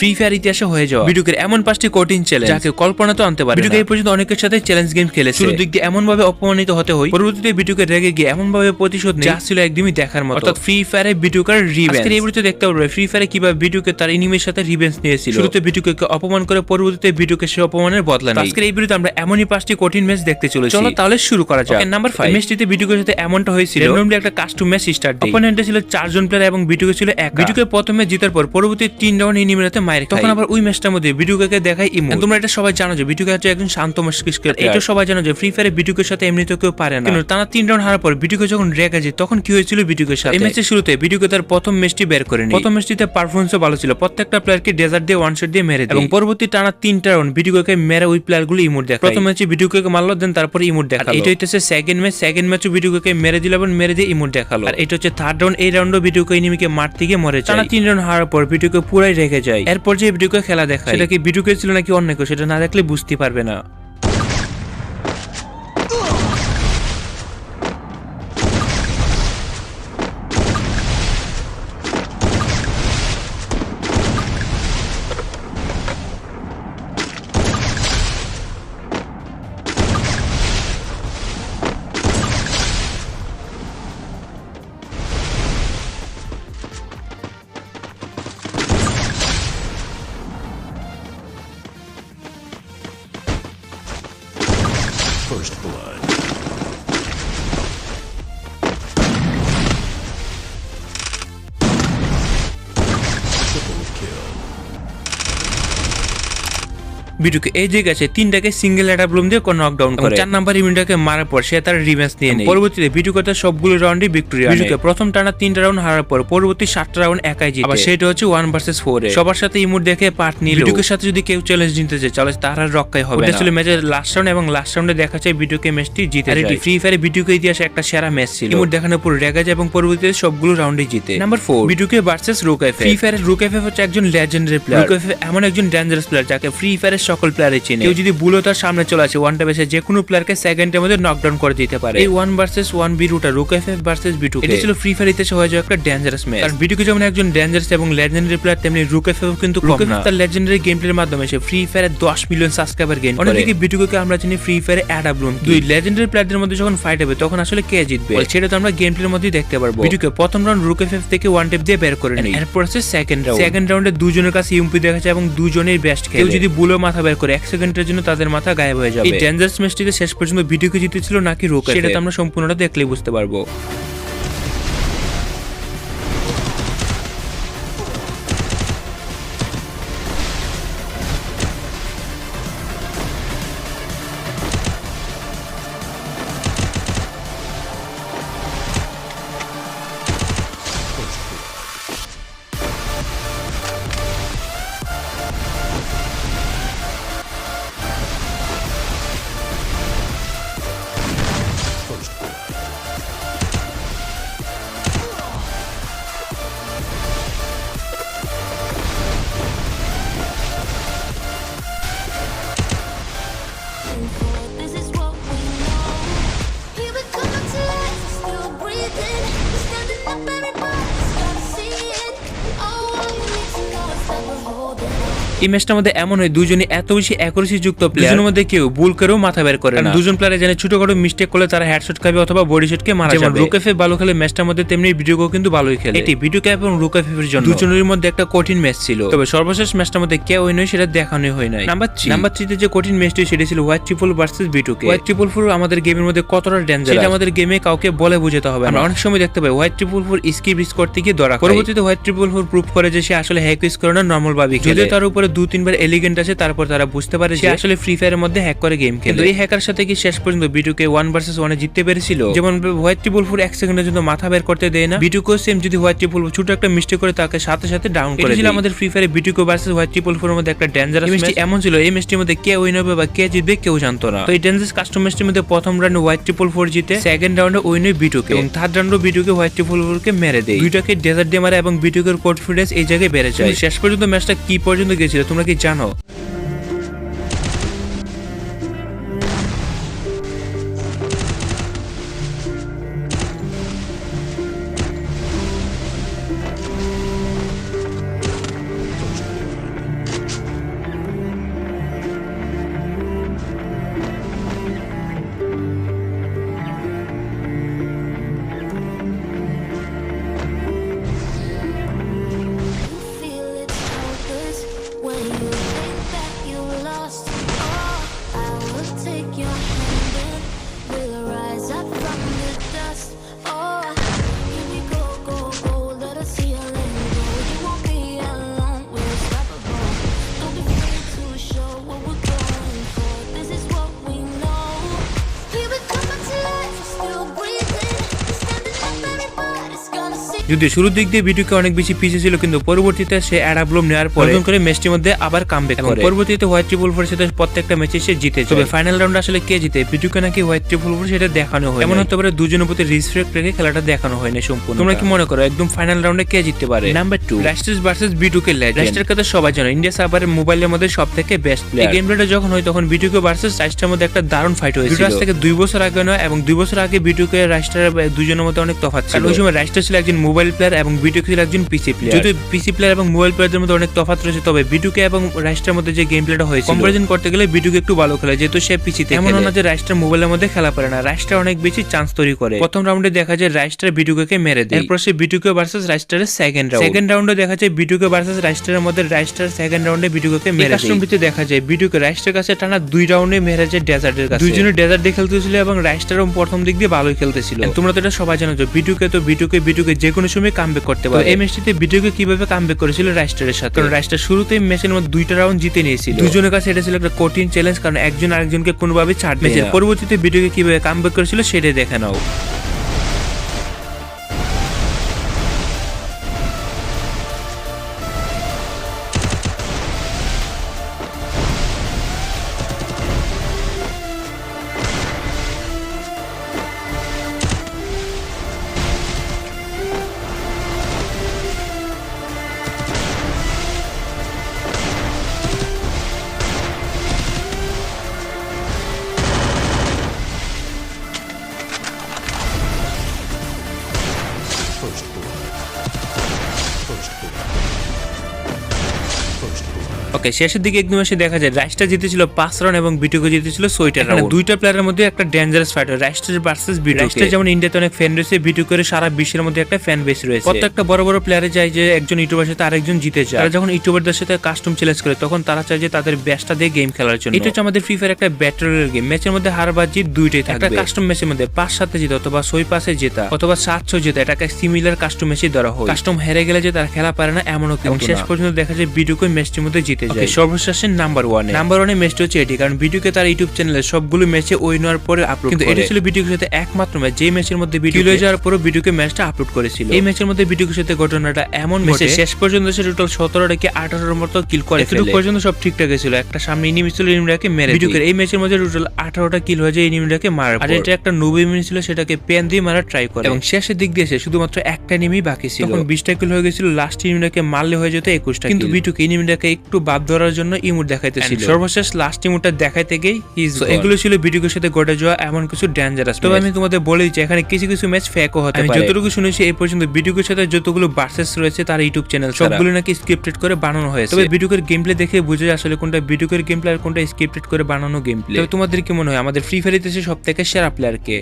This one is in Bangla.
ফ্রি ফায়ার ইতিহাসে হয়ে যাওয়া ভিডিওকে এমন 5টি কঠিন চ্যালেঞ্জ যাকে কল্পনা তো আনতে পারে। ভিডিওকে এই পর্যন্ত অনেকের সাথে চ্যালেঞ্জ গেম খেলেছে, শুরুর দিক দিয়ে এমন ভাবে অপমানিত হতে হয়, পরবর্তীতে ভিডিওকে রেগে গিয়ে এমন ভাবে প্রতিশোধ নেয় যা ছিল একদমই দেখার মতো। অর্থাৎ ফ্রি ফায়ারে ভিডিওকার রিভেঞ্জ। আজকে এই ভিডিওতে দেখতে পারবে ফ্রি ফায়ারে কিভাবে ভিডিওকে তার এনিমির সাথে রিভেঞ্জ নিয়েছিল। শুরুতে ভিডিওকে অপমান করে পরবর্তীতে ভিডিওকে সে অপমানের বদলা নেয়। আজকের এই ভিডিওতে আমরা এমনই 5টি কঠিন ম্যাচ দেখতে চলেছি। চলো তাহলে শুরু করা যাক। নাম্বার 5, ম্যাচটিতে ভিডিওর সাথে এমনটা হয়েছিল র্যান্ডমলি একটা কাস্টম ম্যাচ স্টার্ট দেয়। অপোনেন্টে ছিল 4 জন প্লেয়ার এবং ভিডিওকে ছিল একা। ভিডিওকে প্রথমে জিতার পর পরবর্তী 3 রাউন্ড এনিমির হাতে মাইর খায়। তখন আবার ওই ম্যাচটার মধ্যে ভিডিওকে দেখায় ইমোট। তোমরা এটা সবাই জানো যে ভিডিওকে হচ্ছে একজন শান্ত মস্তিষ্কের। এটা সবাই জানো যে ফ্রি ফায়ারে ভিডিওর সাথে এমনিতে কেউ পারে না। কিন্তু টানা 3 রাউন্ড হারার পর ভিডিওকে যখন রেগে যায় তখন কি হয়েছিল ভিডিওর সাথে। এই ম্যাচের শুরুতে ভিডিওকে তার প্রথম ম্যাচটি বের করে নেয়। প্রথম ম্যাচটিতে পারফরম্যান্সও ভালো ছিল, প্রত্যেকটা প্লেয়ারকে ডেজার্ট দিয়ে ওয়ান শট দিয়ে মেরে দেয় এবং পরবর্তী টানা 3টা রাউন্ড ভিডিওকে মেরে ওই প্লেয়ারগুলো ইমোট দেখায়। প্রথম ম্যাচে ভিডিওকে মারলো, দেন তারপর ইমোট দেখালো। এটা হচ্ছে সেকেন্ড ম্যাচ। সেকেন্ড ম্যাচও ভিডিওকে মেরে দিল এবং মেরে দিয়ে ইমোট দেখালো। আর এটা হচ্ছে থার্ড রাউন্ড। এই রাউন্ডও ভিডিওকে এনিমিকে মারতে গিয়ে মরে যায়। টানা 3 রাউন্ড হারার পর ভিডিওকে পুরাই রেখে যায়। এরপর যে ভিডিওকে খেলা দেখায় সেটা কি ভিডিওকে ছিল নাকি অন্য কেউ সেটা না দেখলে বুঝতে পারবে না। First blood. Triple kill. ভিডিওকে এই জায়গায় 3টাকে সিঙ্গেল অ্যাটাক ব্লুম দিয়ে নকডাউন করে। 4 নাম্বার ইমিনটাকে মারার পর সে তার রিভেঞ্জ নিয়ে নেয়। পরবর্তীতে ভিডিওকে তার সবগুলো রাউন্ডে ভিক্টরি আনে। ভিডিওকে প্রথম টানা 3টা রাউন্ড হারার পর পরবর্তী 7টা রাউন্ড একাই জিতে। আবার সেটা হচ্ছে 1 ভার্সেস 4 এ সবার সাথে ইমোট দেখে পার্ট নিল। ভিডিওর সাথে যদি কেউ চ্যালেঞ্জ নিতে চায় তাহলে তার আর রক্ষাই হবে না। এটা ছিল ম্যাচের লাস্ট রাউন্ড এবং লাস্ট রাউন্ডে দেখা যায় ভিডিওকে ম্যাচটি জিতে যায়। এটি ফ্রি ফায়ারে ভিডিওকে ইতিহাসে একটা সেরা ম্যাচ ছিল। ইমোট দেখানোর পর রেগে যায় এবং পরবর্তীতে সবগুলো রাউন্ডে জিতে। নাম্বার 4, ভিডিওকে ভার্সেস রুকএফ। ফ্রি ফায়ারের রুকএফ হচ্ছে একজন লেজেন্ডারি প্লেয়ার। রুকএফ এমন একজন ডেঞ্জারাস প্লেয়ার যাকে ফ্রি ফায়ারের সকল প্লেয়ারই চেনে। কেউ যদি ভুলও তার সামনে চলে আসে ওয়ান টাইপে যে কোনো প্লেয়ারকে সেকেন্ডের মধ্যে নকডাউন করে দিতে পারে। এই 1 ভার্সেস 1 বিরুটা রুকএফ ভার্সেস বিটু এটা ছিল ফ্রি ফায়ার ইতিহাসে হয়ে যাওয়া একটা ডেঞ্জারাস ম্যাচ। কারণ ভিডিওকে যেমন একজন ডেঞ্জারাস এবং লেজেন্ডারি প্লেয়ার তেমনি রুকএফ কিন্তু কম না। তার লেজেন্ডারি গেম প্লের মাধ্যমে সে ফ্রি ফায়ারে 10 মিলিয়ন সাবস্ক্রাইবার গেইন করে। অন্যদিকে ভিডিওকে আমরা জানি ফ্রি ফায়ারে অ্যাডা ব্লুম। দুই লেজেন্ডারি প্লেয়ারদের মধ্যে যখন ফাইট হবে তখন আসলে কে জিতবে সেটা তো আমরা গেম প্লের মধ্যেই দেখতে পারবো। ভিডিওকে প্রথম রাউন্ড রুকএফ থেকে ওয়ান টেপ দিয়ে বের করে নেয়। এরপর আছে সেকেন্ড রাউন্ড। সেকেন্ড রাউন্ডে দুজনের কাছে ইউএমপি দেখা যায় এবং দুজনেই বেস্ট খেলে। কেউ যদি বুলো মাথা বের করে 1 সেকেন্ডের জন্য তাদের মাথা গায়েব হয়ে যাবে। এই ডেঞ্জারাস ম্যাচটিতে শেষ পর্যন্ত ভিডিওকে জিতেছিল নাকি রুকএফ সেটা তো আমরা সম্পূর্ণটা দেখলেই বুঝতে পারবো। First blood. This is what we know. Here we come to life, still breathing. We're standing up, everybody's gotta see it. Oh, all you need to know is that we're holding on. এই ম্যাচটার মধ্যে এমন হয় দুজনই এত বেশি অ্যাকুরেসি যুক্ত প্লেয়ার, দুজনের মধ্যে কেউ ভুল করেও মাথা বের করে না। দুজন প্লেয়ার জানে ছোটখাটো মিস্টেক করলে তারা হেডশট খাবে অথবা বডি শটকে মারা যাবে। রুকএফ ভালো খেলে ম্যাচটার মধ্যে তেমনি ভিডিওকেও কিন্তু ভালোই খেলে। এটি ভিডিও ক্যাপ এবং রুকএফ এর জন্য দুজনের মধ্যে একটা কঠিন ম্যাচ ছিল। তবে সর্বশেষ ম্যাচটার মধ্যে কে উইন হয় সেটা দেখানো হয় নাই। নাম্বার 3 তে যে কঠিন ম্যাচটি সেটা ছিল white triple versus B2K. White triple 4 আমাদের গেমের মধ্যে কতটা ডেঞ্জারাস সেটা আমাদের গেমে কাউকে বলে বোঝাতে হবে। আমরা অনেক সময় দেখতে পাই হোয়াইট ট্রিপল 4 স্কিপ করতে গিয়ে ধরা খায়। পরবর্তীতে হোয়াইট ট্রিপল 4 প্রুফ করে যে সে আসলে হ্যাক ইউজ করে না, নরমাল ভাবে খেলে। যদি তার উপরে 2-3 বার এলিগেন্ট আছে তারপর তারা বুঝতে পারে যে আসলে ফ্রি ফায়ারের মধ্যে হ্যাক করে গেম খেলে। কিন্তু এই হ্যাকার সাথে কি শেষ পর্যন্ত বিটুকে 1 ভার্সেস 1 এ জিততে পেরেছিল? যেমন হোয়াইট ট্রিপল 4 1 সেকেন্ডের জন্য মাথা বের করতে দেয় না। বিটুকে সেম যদি হোয়াইট ট্রিপল 4 ছোট একটা মিস্টেক করে তাকে সাথে সাথে ডাউন করে দিল। আমাদের ফ্রি ফায়ারে বিটুকে ভার্সেস হোয়াইট ট্রিপল 4 এর মধ্যে একটা ডেঞ্জারাস ম্যাচ এমন ছিল। এই ম্যাচটির মধ্যে কে উইন হবে বা কে জিতবে কেউ জানতো না। তো এই ডেঞ্জারাস কাস্টম ম্যাচটির মধ্যে প্রথম রাউন্ডে হোয়াইট ট্রিপল 4 জিতে, সেকেন্ড রাউন্ডে উইন হয় বিটুকে এবং থার্ড রাউন্ডে বিটুকে হোয়াইট ট্রিপল 4 কে মেরে দেয়। দুইটাকে ডেজার্ট দিয়ে মারে এবং বিটুকের কনফিডেন্স এই জায়গায় বেড়ে যায়। শেষ পর্যন্ত ম্যাচটা কি পর্যন্ত গিয়েছিল তোমরা কি জানো? First blood. যদিও শুরুর দিক দিয়ে ভিডিওকে অনেক বেশি পিছিয়ে ছিল, কিন্তু পরবর্তীতে সে অ্যাডাব্লম নেওয়ার পর নতুন করে ম্যাচটির মধ্যে আবার কামব্যাক করে। পরবর্তীতে হোয়াইট ট্রিপল ফোর সাথে প্রত্যেকটা ম্যাচে সে জিতে। তবে ফাইনাল রাউন্ডে আসলে কে জিতে, ভিডিওকে নাকি হোয়াইট ট্রিপল ফোর সেটা দেখানো হয়। এমন হতে পারে দুজনের প্রতি রেসপেক্ট রেখে খেলাটা দেখানো হয় না সম্পূর্ণ। তোমরা কি মনে করো একদম ফাইনাল রাউন্ডে কে জিততে পারে? Number 2, Rasters versus B2K legend. Raster কথা সবাই জানে, ইন্ডিয়া সার্ভারের মোবাইলের মধ্যে সবথেকে বেস্ট প্লেয়ার। এই গেম প্লেটা যখন হয় তখন বিটুকে ভার্সেস রাস্টারের মধ্যে একটা দারুণ ফাইট হয়েছিল। আজ থেকে 2 বছর আগে নয়, এবং 2 বছর আগে বিটুকে রাস্টার দুজনের মধ্যে অনেক তফাৎ ছিল। ওই সময় রাস্টার ছিল একজন মোবাইল প্লেয়ার এবং বিটুকে ছিল একজন পিসি প্লেয়ার। যদি পিসি প্লেয়ার এবং মোবাইল প্লেয়ারদের মধ্যে অনেক তফাৎ রয়েছে, তবে বিটুকে এবং রাস্টারের মধ্যে যে গেম প্লেটা হয়েছিল কম্পারিজন করতে গেলে বিটুকে একটু ভালো খেলে, যেহেতু সে পিসিতে। এমন না যে রাস্টার মোবাইলের মধ্যে খেলা পারে না, রাস্টার অনেক বেশি চান্স তৈরি করে। প্রথম রাউন্ডে দেখা যায় রাস্টার বিটুকে মেরে দেয়। এরপর সে বিটুকে ভার্সেস রাস্টারের সেকেন্ড রাউন্ডে দেখা যায় বিটুকে ভার্সেস রাস্টারের মধ্যে রাস্টার সেকেন্ড রাউন্ডে বিটুকে মেরে দেয়। কাস্টমটিতে দেখা যায় বিটুকে রাস্টারের কাছে টানা 2 রাউন্ডে মেরে যায় ডেজার্টের কাছে। দুইজনে ডেজার্ট দিয়ে খেলতেছিল এবং রাস্টারও প্রথম দিক দিয়ে ভালোই খেলতেছিল। তোমরা তো এটা সবাই জানো যে বিটুকে যে কোনো সময় কামব্যাক করতে পারে। এই ম্যাচটিতে বিটুকে কিভাবে কামব্যাক করেছিল রাস্টারের সাথে, কারণ রাস্টার শুরুতেই ম্যাচের মধ্যে 2টা রাউন্ড জিতে নিয়েছিল। দুজনের কাছে এটা ছিল একটা কঠিন চ্যালেঞ্জ, কারণ একজন আরেকজনকে কোনোভাবে ছাড় দেয় না। পরবর্তীতে বিটুকে কিভাবে কামব্যাক করেছিল সেটা দেখে নাও। First blood. First blood. First blood. ওকে, শেষের দিকে একদম এসে দেখা যায় রাস্টার জিতেছিল 5 রাউন্ড এবং বিটুকে জিতেছিল 6টা রাউন্ড। দুইটা প্লেয়ারের মধ্যে একটা ডেঞ্জারাস ফাইট হয়, রাস্টার ভার্সেস বিটুকে। রাস্টার যেমন ইন্ডিয়াতে অনেক ফ্যান রয়েছে, বিটুকের সারা বিশ্বের মধ্যে একটা ফ্যান বেস রয়েছে। প্রত্যেকটা বড় বড় প্লেয়ারে চায় যে একজন ইউটিউবার সাথে আরেকজন জিতে যায়। তারা যখন ইউটিউবারদের সাথে কাস্টম চ্যালেঞ্জ করে তখন তারা চায় যে তাদের বেস্টটা দিয়ে গেম খেলার জন্য। এটা হচ্ছে আমাদের ফ্রি ফায়ার একটা ব্যাটল রয়্যাল গেম। ম্যাচের মধ্যে হার বা জিত দুইটাই থাকবে। একটা কাস্টম ম্যাচের মধ্যে 5-7 জেতা অথবা 6-5 জেতা অথবা 7-6 জেতা, এটাকে সিমিলার কাস্টম ম্যাচই ধরা হয়। কাস্টম হেরে গেলে যে তারা খেলা পারে না এমনও কিন্তু শেষ পর্যন্ত দেখা যায় বিটুকে ম্যাচটির মধ্যে জিতে যায়। সর্বশেষ নাম্বার 1 ম্যাচটি হচ্ছে এটি, কারণ ভিডিওকে তার ইউটিউব চ্যানেলে সবগুলো ম্যাচে উইন হওয়ার পরে আপলোড করে। কিন্তু এটা ছিল ভিডিওর সাথে একমাত্র ম্যাচ যে ম্যাচের মধ্যে ভিডিও হয়ে যাওয়ার পরও ভিডিওকে ম্যাচটা আপলোড করেছিল। এই ম্যাচের মধ্যে ভিডিওর সাথে ঘটনাটা এমন ম্যাচে শেষ পর্যন্ত সে টোটাল 17 থেকে 18 মতো কিল করে। এতটুকু পর্যন্ত সব ঠিকঠাক ছিল, একটা সামনে এনিমি ছিল, এনিমিটাকে মেরে ভিডিওর এই ম্যাচের মধ্যে টোটাল 18টা কিল হয়ে যায় এনিমিটাকে মারার পর। আর এটা একটা নুব এনিমি ছিল, সেটাকে পেন দিয়ে মারা ট্রাই করে এবং শেষের দিক দিয়ে শুধুমাত্র একটা এনিমি বাকি ছিল। তখন 20টা কিল হয়ে গেছিল, লাস্ট এনিমিটাকে মারলে হয়ে যেত 21টা। কিন্তু ভিডিওকে এনিমিটাকে একটু বাদ ধরার জন্য ইমোট দেখাইতেছিল। সর্বশেষ লাস্ট ইমোটটা দেখাইতে গিয়ে এগুলো ছিল ভিডিওর সাথে ঘটে যাওয়া এমন কিছু ডেঞ্জারাস। তবে আমি তোমাদের বলে দিচ্ছি এখানে কিছু কিছু ম্যাচ ফেকও হতে পারে। আমি যতটুকু শুনেছি এই পর্যন্ত ভিডিওর সাথে যতগুলো ভার্সেস রয়েছে তার ইউটিউব চ্যানেল সবগুলো নাকি স্ক্রিপ্টেড করে বানানো হয়েছে। তবে ভিডিওর গেম প্লে দেখে বুঝে যায় আসলে কোনটা ভিডিওর গেম প্লে আর কোনটা স্ক্রিপ্টেড করে বানানো গেম প্লে। তবে তোমাদের কি মনে হয় আমাদের ফ্রি ফায়ার ইতিহাসে সবথেকে সেরা প্লেয়ার কে?